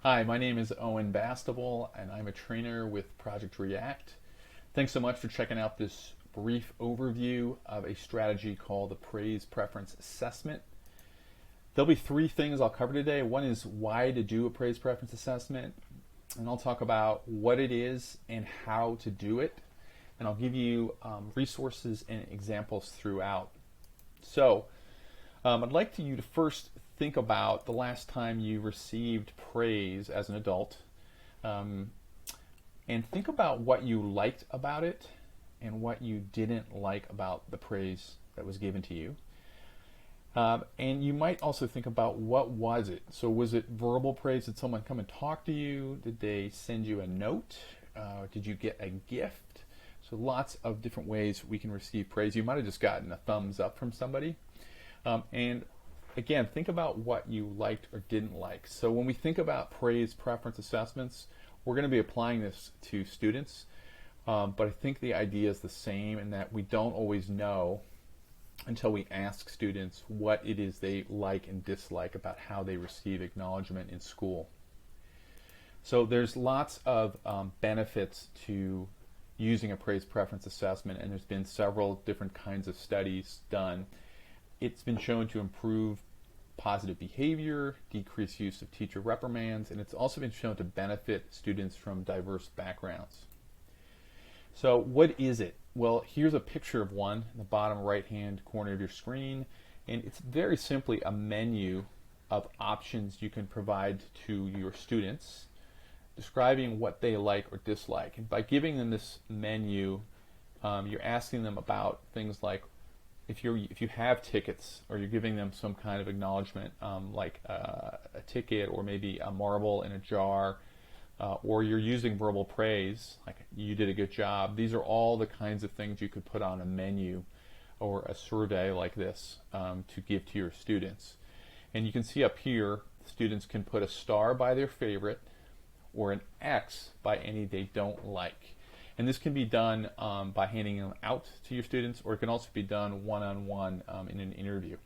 Hi, my name is Owen Bastable, and I'm a trainer with Project React. Thanks so much for checking out this brief overview of a strategy called the Praise Preference Assessment. There'll be three things I'll cover today. One is why to do a praise preference assessment, and I'll talk about what it is and how to do it, and I'll give you resources and examples throughout. So, I'd like you to first think about the last time you received praise as an adult, and think about what you liked about it and what you didn't like about the praise that was given to you. And you might also think about what was it. So was it verbal praise? Did someone come and talk to you? Did they send you a note? Did you get a gift? So lots of different ways we can receive praise. You might have just gotten a thumbs up from somebody. And again, think about what you liked or didn't like. So when we think about praise preference assessments, we're going to be applying this to students, but I think the idea is the same in that we don't always know until we ask students what it is they like and dislike about how they receive acknowledgement in school. So there's lots of benefits to using a praise preference assessment, and there's been several different kinds of studies done. It's been shown to improve positive behavior, decrease use of teacher reprimands, and it's also been shown to benefit students from diverse backgrounds. So what is it? Well, here's a picture of one in the bottom right-hand corner of your screen, and it's very simply a menu of options you can provide to your students, describing what they like or dislike. And by giving them this menu, you're asking them about things like if you have tickets, or you're giving them some kind of acknowledgement, like a ticket or maybe a marble in a jar, or you're using verbal praise, like you did a good job. These are all the kinds of things you could put on a menu or a survey like this to give to your students. And you can see up here, students can put a star by their favorite or an X by any they don't like. And this can be done by handing them out to your students, or it can also be done one-on-one in an interview.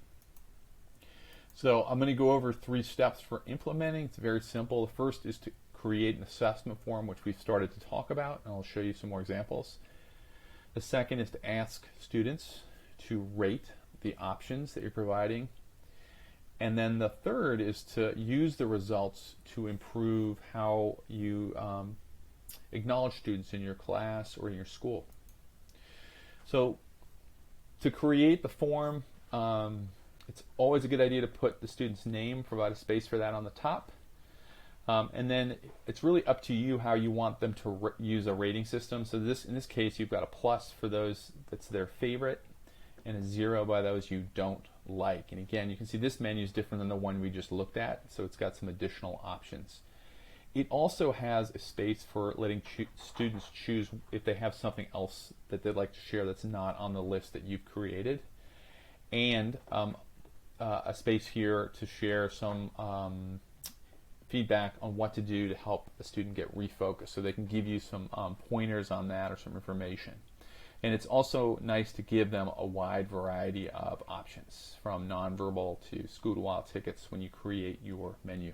So I'm going to go over 3 steps for implementing. It's very simple. The first is to create an assessment form, which we've started to talk about, and I'll show you some more examples. The second is to ask students to rate the options that you're providing. And then the third is to use the results to improve how you acknowledge students in your class or in your school. So to create the form, it's always a good idea to put the student's name, provide a space for that on the top. And then it's really up to you how you want them to use a rating system. So in this case, you've got a plus for those that's their favorite and a 0 by those you don't like. And again, you can see this menu is different than the one we just looked at, so it's got some additional options. It also has a space for letting students choose if they have something else that they'd like to share that's not on the list that you've created, and a space here to share some feedback on what to do to help a student get refocused, so they can give you some pointers on that or some information. And it's also nice to give them a wide variety of options, from nonverbal to school-to-while tickets when you create your menu.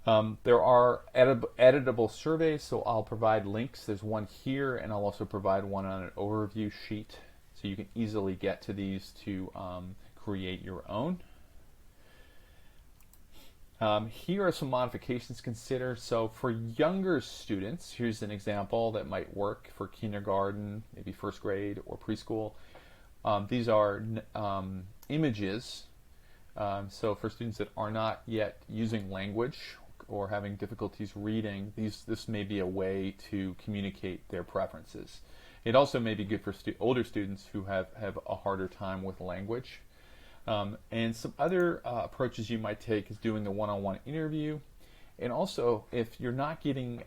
There are editable surveys, so I'll provide links. There's one here, and I'll also provide one on an overview sheet, so you can easily get to these to create your own. Here are some modifications to consider. So for younger students, here's an example that might work for kindergarten, maybe first grade or preschool. These are images. So for students that are not yet using language or having difficulties reading, this may be a way to communicate their preferences. It also may be good for older students who have a harder time with language. And some other approaches you might take is doing the one-on-one interview. And also, if you're not getting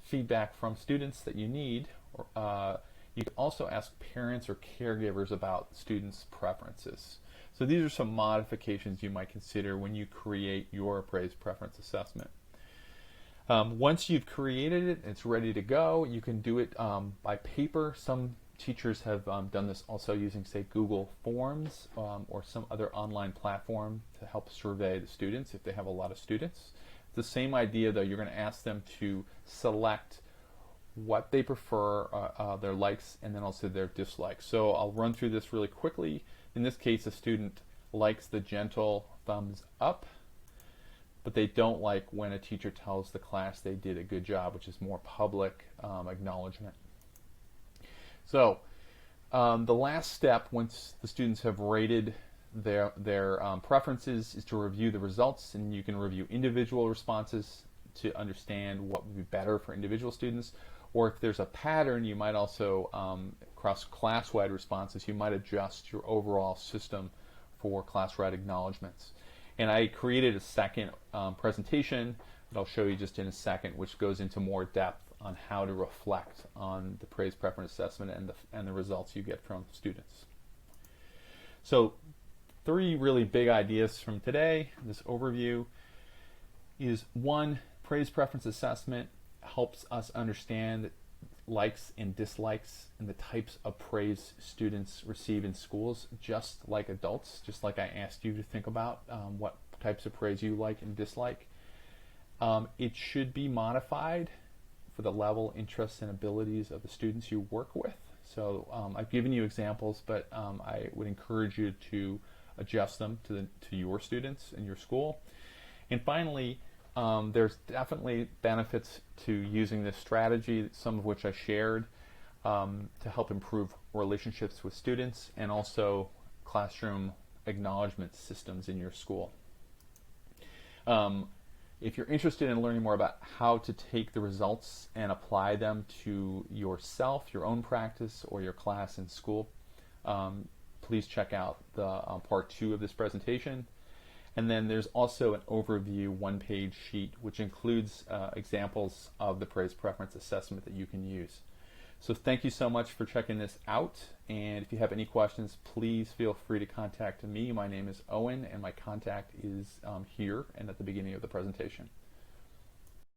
feedback from students that you need, you can also ask parents or caregivers about students' preferences. So these are some modifications you might consider when you create your praise preference assessment. Once you've created it and it's ready to go, you can do it by paper. Some teachers have done this also using, say, Google Forms or some other online platform to help survey the students if they have a lot of students. It's the same idea, though. You're going to ask them to select what they prefer, their likes, and then also their dislikes. So I'll run through this really quickly. In this case, a student likes the gentle thumbs up, but they don't like when a teacher tells the class they did a good job, which is more public acknowledgement. So the last step, once the students have rated their preferences, is to review the results, and you can review individual responses to understand what would be better for individual students. Or if there's a pattern, you might also, across class-wide responses, you might adjust your overall system for class-wide acknowledgements. And I created a second presentation that I'll show you just in a second, which goes into more depth on how to reflect on the praise preference assessment and the results you get from students. So 3 really big ideas from today, this overview, is 1, praise preference assessment helps us understand likes and dislikes and the types of praise students receive in schools, just like adults, just like I asked you to think about what types of praise you like and dislike. It should be modified for the level, interests, and abilities of the students you work with. So I've given you examples, but I would encourage you to adjust them to your students in your school. And finally, there's definitely benefits to using this strategy, some of which I shared, to help improve relationships with students and also classroom acknowledgement systems in your school. If you're interested in learning more about how to take the results and apply them to yourself, your own practice, or your class in school, please check out the part 2 of this presentation. And then there's also an overview 1-page sheet which includes examples of the praise preference assessment that you can use. So thank you so much for checking this out, and if you have any questions, please feel free to contact me. My name is Owen, and my contact is here and at the beginning of the presentation.